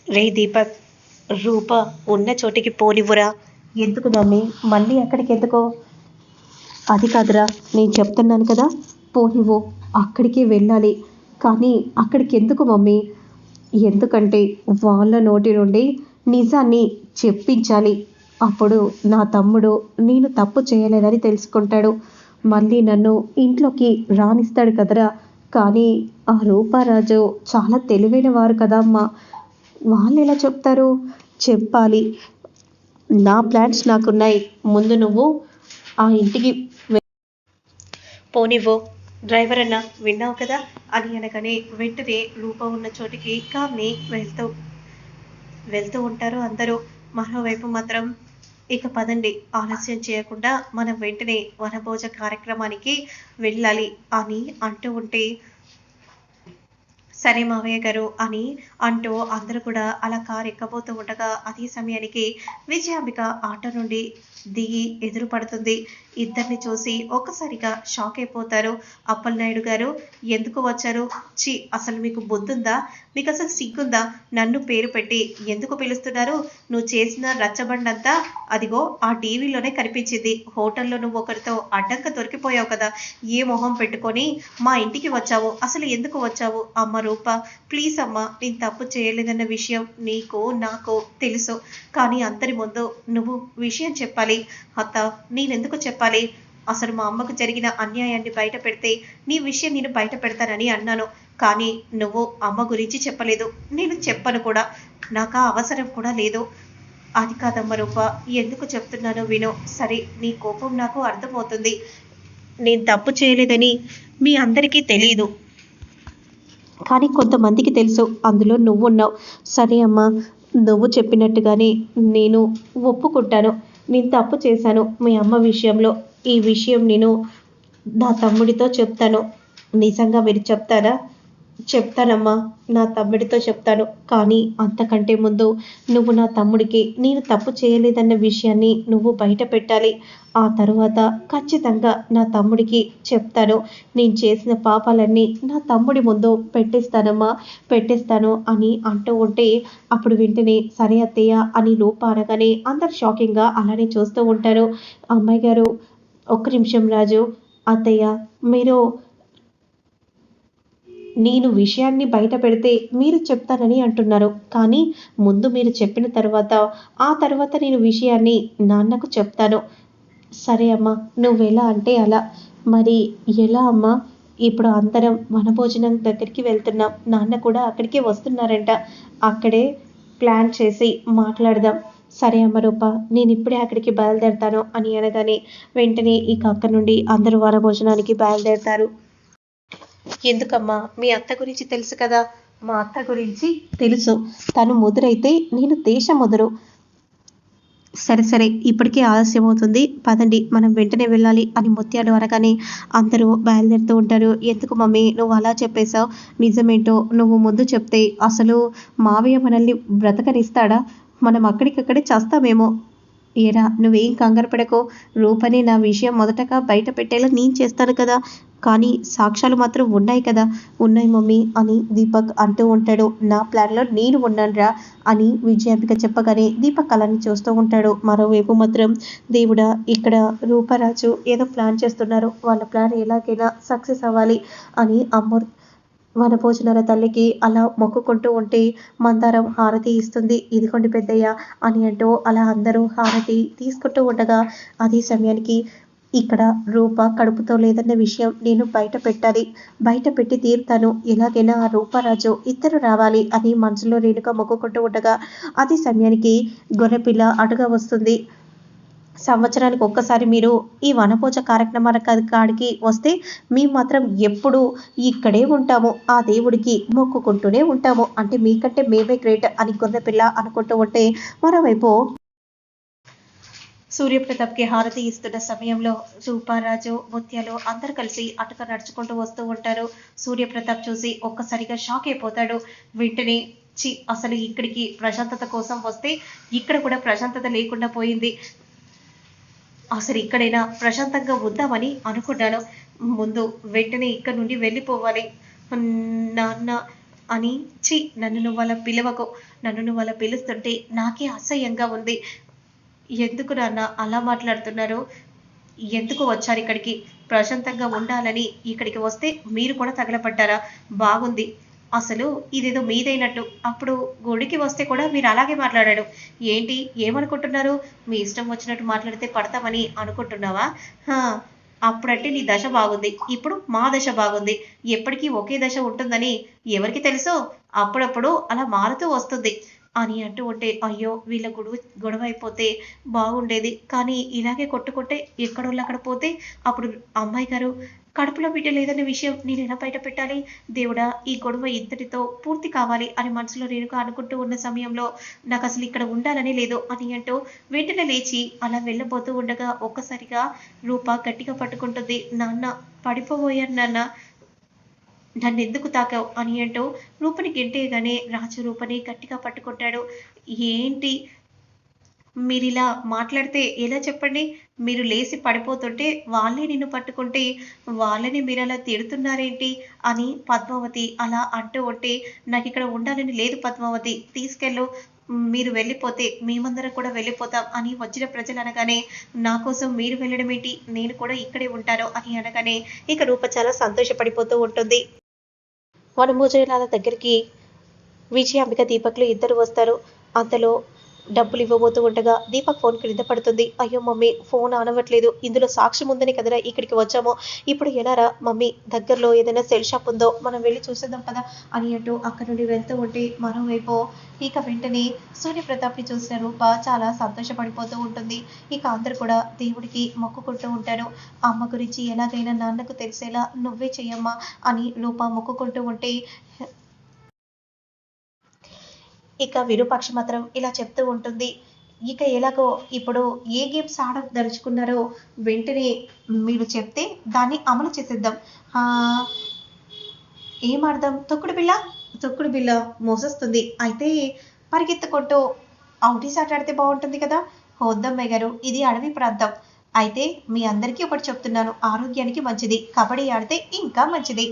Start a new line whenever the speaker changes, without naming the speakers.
రే దీపక్, రూప ఉన్న చోటికి పోనివ్వురా. ఎందుకు మమ్మీ, మళ్ళీ అక్కడికి ఎందుకో? అది కాదురా, నేను చెప్తున్నాను కదా, పోనివ్వు. అక్కడికి వెళ్ళాలి. కానీ అక్కడికి ఎందుకు మమ్మీ? ఎందుకంటే వాళ్ళ నోటి నుండి నిజాన్ని చెప్పించాలి. అప్పుడు నా తమ్ముడు నేను తప్పు చేయలేదని తెలుసుకుంటాడు. మళ్ళీ నన్ను ఇంట్లోకి రానిస్తాడు కదరా. కానీ ఆ రూపారాజు చాలా తెలివైన వారు కదా అమ్మా. వాళ్ళు ఎలా చెప్తారు? చెప్పాలి. నా ప్లాన్స్ నాకున్నాయి. ముందు నువ్వు ఆ ఇంటికి పోనివ్వు. డ్రైవర్ అన్న విన్నావు కదా అని అనగానే వెంటనే రూప ఉన్న చోటికి కార్ని వెళ్తూ వెళ్తూ ఉంటారు అందరూ. మరోవైపు మాత్రం ఇక పదండి, ఆలస్యం చేయకుండా మనం వెంటనే వనభోజ కార్యక్రమానికి వెళ్ళాలి అని అంటూ ఉంటే, సరే మావయ్య గారు అని అంటూ అందరూ కూడా అలా కారు ఎక్కబోతూ ఉండగా అదే సమయానికి విజయాంబిక ఆటో నుండి దిగి ఎదురు పడుతుంది. ఇద్దరిని చూసి ఒక్కసారిగా షాక్ అయిపోతారు. అప్పలనాయుడు గారు, ఎందుకు వచ్చారు? చి, అసలు మీకు బుద్ధుందా? మీకు అసలు సిగ్గుందా? నన్ను పేరు పెట్టి ఎందుకు పిలుస్తున్నారు? నువ్వు చేసిన రచ్చబండంతా అదిగో ఆ టీవీలోనే కనిపించింది. హోటల్లో నువ్వు ఒకరితో అడ్డంగా దొరికిపోయావు కదా, ఏ మొహం పెట్టుకొని మా ఇంటికి వచ్చావు? అసలు ఎందుకు వచ్చావు? అమ్మ రూప, ప్లీజ్ అమ్మ, నేను తప్పు చేయలేదన్న విషయం నీకు నాకు తెలుసు. కానీ అందరి ముందు నువ్వు విషయం చెప్పాలి. అత్త, నేనెందుకు చెప్పాలి? అసలు మా అమ్మకు జరిగిన అన్యాయాన్ని బయట పెడితే నీ విషయం నేను బయట పెడతానని అన్నాను. కానీ నువ్వు అమ్మ గురించి చెప్పలేదు. నేను చెప్పను కూడా. నాకు ఆ అవసరం కూడా లేదు. అది కాదమ్మ రూప, ఎందుకు చెప్తున్నానో విను. సరే, నీ కోపం నాకు అర్థమవుతుంది. నేను తప్పు చేయలేదని మీ అందరికీ తెలియదు, కానీ కొంతమందికి తెలుసు. అందులో నువ్వున్నావు. సరే అమ్మా, నువ్వు చెప్పినట్టుగానే నేను ఒప్పుకుంటాను. నేను తప్పు చేశాను మీ అమ్మ విషయంలో. ఈ విషయం నేను నా తమ్ముడితో చెప్తాను. నిజంగా మీరు చెప్తారా? చెప్తానమ్మా, నా తమ్ముడితో చెప్తాను. కానీ అంతకంటే ముందు నువ్వు నా తమ్ముడికి నేను తప్పు చేయలేదన్న విషయాన్ని నువ్వు బయట పెట్టాలి. ఆ తరువాత ఖచ్చితంగా నా తమ్ముడికి చెప్తాను. నేను చేసిన పాపాలన్నీ నా తమ్ముడి ముందు పెట్టేస్తానమ్మా, పెట్టేస్తాను అని అంటూ ఉంటే, అప్పుడు వెంటనే సరే అత్తయ్య అని రూప అనగానే అందరు షాకింగ్గా అలానే చూస్తూ ఉంటారు. అమ్మాయి గారు, ఒక్క నిమిషం రాజు. అత్తయ్య, మీరు నేను విషయాన్ని బయట పెడితే మీరు చెప్తానని అంటున్నారు. కానీ ముందు మీరు చెప్పిన తర్వాత ఆ తర్వాత నేను విషయాన్ని నాన్నకు చెప్తాను. సరే అమ్మా, నువ్వెలా అంటే అలా. మరి ఎలా అమ్మా? ఇప్పుడు అందరం వనభోజనం దగ్గరికి వెళ్తున్నాం. నాన్న కూడా అక్కడికే వస్తున్నారంట. అక్కడే ప్లాన్ చేసి మాట్లాడదాం. సరే అమ్మ రూప, నేను ఇప్పుడే అక్కడికి బయలుదేరతాను అని అనగానే వెంటనే ఇక అక్కడ నుండి అందరూ వనభోజనానికి బయలుదేరతారు. ఎందుకమ్మా? మీ అత్త గురించి తెలుసు కదా. మా అత్త గురించి తెలుసు. తను ముదురైతే నేను దేశ ముదురు. సరే సరే, ఇప్పటికే ఆలస్యం అవుతుంది, పదండి, మనం వెంటనే వెళ్ళాలి అని ముత్యాలు అనగానే అందరూ బయలుదేరుతూ ఉంటారు. ఎందుకు మమ్మీ నువ్వు అలా చెప్పేశావు? నిజమేంటో నువ్వు ముందు చెప్తే అసలు మావయ్య మనల్ని బ్రతకనిస్తాడా? మనం అక్కడికక్కడే చస్తామేమో. ఏరా, నువ్వేం కంగారు పడకో. రూపని నా విషయం మొదటగా బయట పెట్టేలా నేను చేస్తాను కదా. కానీ సాక్ష్యాలు మాత్రం ఉన్నాయి కదా. ఉన్నాయి మమ్మీ అని దీపక్ అంటూ ఉంటాడు. నా ప్లాన్లో నేను ఉన్నానురా అని విజయాంబిక చెప్పగానే దీపక్ అలాని చూస్తూ ఉంటాడు. మరోవైపు మాత్రం దేవుడా, ఇక్కడ రూపరాజు ఏదో ప్లాన్ చేస్తున్నారు. వాళ్ళ ప్లాన్ ఎలాగైనా సక్సెస్ అవ్వాలి అని వనభోజనాల తల్లికి అలా మొక్కుకుంటూ ఉంటే మందారం హారతి ఇస్తుంది. ఇదిగోండి పెద్దయ్య అని అంటూ అలా అందరూ హారతి తీసుకుంటూ ఉండగా అదే సమయానికి ఇక్కడ రూప కడుపుతో లేదన్న విషయం నేను బయట పెట్టాలి. బయట పెట్టి తీరుతాను. ఎలాగైనా ఆ రూపరాజు ఇద్దరు రావాలి అని మనసులో రేణుగా మొక్కుకుంటూ ఉండగా అదే సమయానికి గొర్రెపిల్ల అటుగా వస్తుంది. సంవత్సరానికి ఒక్కసారి మీరు ఈ వనభోజ కార్యక్రమాల కాడికి వస్తే మేము మాత్రం ఎప్పుడు ఇక్కడే ఉంటాము. ఆ దేవుడికి మొక్కుకుంటూనే ఉంటాము. అంటే మీకంటే మేమే గ్రేట్ అని గొర్రెపిల్ల అనుకుంటూ ఉంటే, మరోవైపు సూర్యప్రతాప్కి హారతి ఇస్తున్న సమయంలో రూపారాజు ముత్యాలు అందరు కలిసి అటుగా నడుచుకుంటూ వస్తూ ఉంటారు. సూర్యప్రతాప్ చూసి ఒక్కసారిగా షాక్ అయిపోతాడు. వెంటనే చి, అసలు ఇక్కడికి ప్రశాంతత కోసం వస్తే ఇక్కడ కూడా ప్రశాంతత లేకుండా పోయింది. అసలు ఇక్కడైనా ప్రశాంతంగా ఉందామని అనుకున్నాను. ముందు వెంటనే ఇక్కడ నుండి వెళ్ళిపోవాలి. నాన్న, అని ఛీ నన్ను నువ్వు అలా పిలవకు. నన్ను నువ్వు అలా పిలుస్తుంటే నాకే అసహ్యంగా ఉంది. ఎందుకు నాన్న అలా మాట్లాడుతున్నారు? ఎందుకు వచ్చారు ఇక్కడికి? ప్రశాంతంగా ఉండాలని ఇక్కడికి వస్తే మీరు కూడా తగలపడ్డారా? బాగుంది. అసలు ఇదేదో మీదైనట్టు. అప్పుడు గుడికి వస్తే కూడా మీరు అలాగే మాట్లాడాడు. ఏంటి? ఏమనుకుంటున్నారు? మీ ఇష్టం వచ్చినట్టు మాట్లాడితే పడతామని అనుకుంటున్నావా? హా! అప్పుడంటే నీ దశ బాగుంది. ఇప్పుడు మా దశ బాగుంది. ఎప్పటికీ ఒకే దశ ఉంటుందని ఎవరికి తెలుసో? అప్పుడప్పుడు అలా మారుతూ వస్తుంది. అని అంటూ ఉంటే, అయ్యో! వీళ్ళ గొడవైపోతే బాగుండేది. కానీ ఇలాగే కొట్టుకుంటే ఎక్కడోళ్ళు అక్కడ పోతే అప్పుడు అమ్మాయి గారు కడుపులో బిడ్డ లేదన్న విషయం నేనెలా బయట పెట్టాలి? దేవుడా! ఈ గొడవ ఇంతటితో పూర్తి కావాలి అని మనసులో రేణుక అనుకుంటూ ఉన్న సమయంలో నాకసలు ఇక్కడ ఉండాలనే లేదు అని అంటూ వెంటనే లేచి అలా వెళ్ళబోతూ ఉండగా ఒక్కసారిగా రూప గట్టిగా పట్టుకుంటుంది. నాన్న పడిపోబోయాను నాన్న. నన్నెందుకు తాకావు అని అంటూ రూపని గెంటేయగానే రాజు రూపని గట్టిగా పట్టుకుంటాడు. ఏంటి మీరిలా మాట్లాడితే ఎలా చెప్పండి? మీరు లేసి పడిపోతుంటే వాళ్ళే నిన్ను పట్టుకుంటే వాళ్ళని మీరలా తిడుతున్నారేంటి? అని పద్మావతి అలా అంటూ ఉంటే నాకిక్కడ ఉండాలని లేదు పద్మావతి. తీసుకెళ్ళు. మీరు వెళ్ళిపోతే మేమందరం కూడా వెళ్ళిపోతాం అని వచ్చిన ప్రజలు అనగానే నా కోసం మీరు వెళ్ళడం ఏంటి? నేను కూడా ఇక్కడే ఉంటాను అని అనగానే ఇక రూప చాలా సంతోషపడిపోతూ ఉంటుంది. వనభోజనాల దగ్గరికి విజయాంబిక, దీపక్‌లు ఇద్దరు వస్తారు. అంతలో డబ్బులు ఇవ్వబోతూ ఉండగా దీపక్ ఫోన్ క్రింద పడుతుంది. అయ్యో మమ్మీ ఫోన్ ఆనవట్లేదు. ఇందులో సాక్ష్యం ఉందనే కదరా ఇక్కడికి వచ్చాము. ఇప్పుడు ఎలారా మమ్మీ దగ్గరలో ఏదైనా సెల్ షాప్ ఉందో మనం వెళ్లి చూసేద్దాం పదా అని అంటూ అక్కడి నుండి వెళ్తూ ఉంటే మరోవైపు ఇక వెంటనే సూర్యప్రతాప్‌ని చూసిన రూప చాలా సంతోషపడిపోతూ ఉంటుంది. ఇక అందరూ కూడా దేవుడికి మొక్కుకుంటూ ఉంటారు. అమ్మ గురించి ఎలాగైనా నాన్నకు తెలిసేలా నువ్వే చెయ్యమ్మా అని రూప మొక్కుకుంటూ ఉంటే ఇక విరూపాక్ష మాత్రం ఇలా చెప్తూ ఉంటుంది. ఇక ఎలాగో ఇప్పుడు ఏ గేమ్స్ ఆడదలుచుకున్నారో వెంటనే మీరు చెప్తే దాన్ని అమలు చేసేద్దాం. ఆహ్, ఏం ఆడదాం? తొక్కుడు బిళ్ళ? తొక్కుడు బిళ్ళ మోసొస్తుంది. అయితే పరిగెత్తుకుంటూ ఔటీస్ ఆట ఆడితే బావుంటుంది కదా! వద్దమ్మాయి గారు ఇది అడవి ప్రాంతం. అయితే మీ అందరికీ ఒకటి చెప్తున్నాను. ఆరోగ్యానికి మంచిది. కబడ్డీ ఆడితే ఇంకా మంచిది.